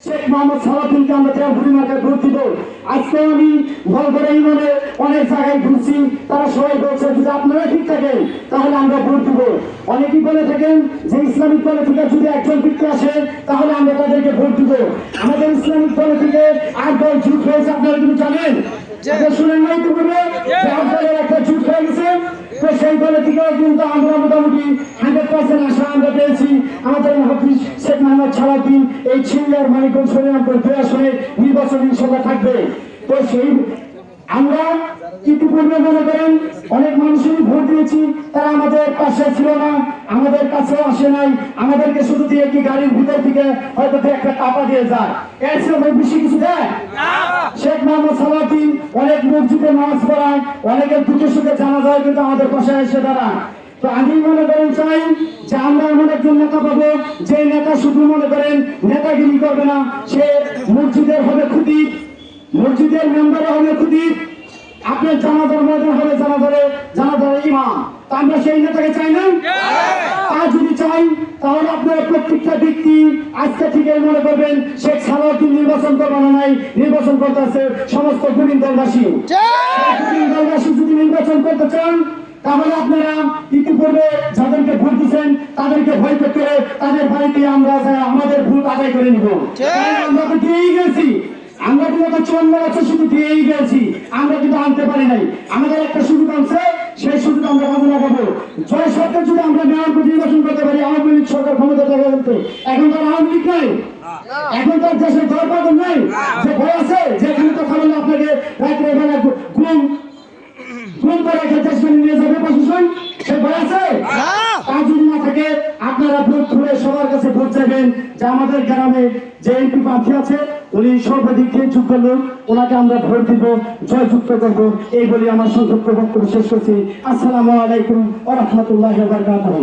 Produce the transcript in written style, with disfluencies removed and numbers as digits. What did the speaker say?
শেখ মোহাম্মদ সালাউদ্দিনকে আমরা দেওঘুরি মার্কায় ভোট দিব। আজকে আমি ভলগড়া ইউনিয়নে অনেক জায়গায় ঘুরছি, তারা সবাই বলছে যদি আপনারা ঠিক থাকেন তাহলে আমরা ভোট দিব। অনেকেই বলে থাকেন যে ইসলামিক দলে থেকে যদি একজন ব্যক্তি আসে তাহলে আমরা তাদেরকে ভোট দিব। আমাদের ইসলামিক দলে থেকে 8 দল জুট হয়েছে, আপনারা কিন্তু জানেন, শুনেন নাই তো বলবে 8 দলের একটা জুট হয়ে গেছে। তো সেই দলে থেকে কিন্তু আমরা মোটামুটি 100% আশা আমরা পেয়েছি। আমাদের হাফিজ শেখ মোহাম্মদ সালাউদ্দিন এই ছিনলার মানিকগঞ্জ শরীয়তপুর 2 আসনে নির্বাচন ইনশাআল্লাহ থাকবে। তো সেই আমরা ইতিপূর্বে মনে করেন অনেক মানুষই ভোট দিয়েছি, তারা আমাদের পাশে ছিল না, আমাদের কাছেও আসে নাই, আমাদেরকে শুধু দিয়ে কি গাড়ির ভিতর থেকে হয়তো একটা টাকা দিয়ে যায়, এর চেয়ে বেশি কিছু দেয়। শেখ মোহাম্মদ সালাউদ্দিন অনেক মসজিদে নামাজ পড়ায়, অনেকের দুঃখে সুখে জানা যায়, কিন্তু আমাদের পাশে এসে দাঁড়ায়। তো আমি মনে করেন চাই যে আমরা এমন একজন নেতা পাবো যে নেতা শুধু মনে করেন নেতাগিরি করবে না, সে মসজিদের হবে খতিব, মসজিদের মেম্বারে হবে খতিব, আপনার জানাজার ময়দান হবে জানাজার ইমাম। তা আমরা সেই নেতাকে চাই না? তা যদি চাই তাহলে আপনারা প্রত্যেকটা ব্যক্তি আজকে থেকে মনে করবেন শেখ সালাউদ্দিন নির্বাচন করবানো নাই, নির্বাচন করতে আছে সমস্ত গুণীন দলবাসী। গুণীন দলবাসী যদি নির্বাচন করতে চান তাহলে আপনারা ইতিপূর্বে যাদেরকে ভোট দিচ্ছেন তাদেরকে ভয় করতে তাদের বাড়িতে আমরা আমাদের ভোট আদায় করে নিব। আমরা তো দিয়েই গেছি, আমরা কিন্তু 54 বছর শুধু দিয়েই গেছি, আমরা কিন্তু আনতে পারি নাই। আমাদের একটা সুযোগ আছে, সেই সুযোগ আমরা কাজে লাগাবো। 6 সরকার যদি আমরা মেয়রকে নির্বাচন করতে পারি, আওয়ামী লীগ সরকার ক্ষমতা থেকে বলতে, এখন তো আওয়ামী লীগ নাই, এখন তো দেশের দরবার নাই, যে ভয় আছে যেখানে তো খাবেন আপনাকে রাত্রে বেলা ঘুম করে দেশকে নিয়ে যাবে প্রশাসন, সে ভয় আছে। কাজ যদি না থাকে আপনারা ভোট ধরে সবার কাছে ভোট চাইবেন যে আমাদের গ্রামে যে এমপি প্রার্থী আছে উনি সর্বাধিক যোগ্য লোক, ওনাকে আমরা ভোট দিব, জয়যুক্ত করবো, এই বলে আমার সংক্ষিপ্ত বক্তব্য শেষ করছি। আসসালামু আলাইকুম ওয়া রাহমাতুল্লাহি ওয়া বারাকাতুহু।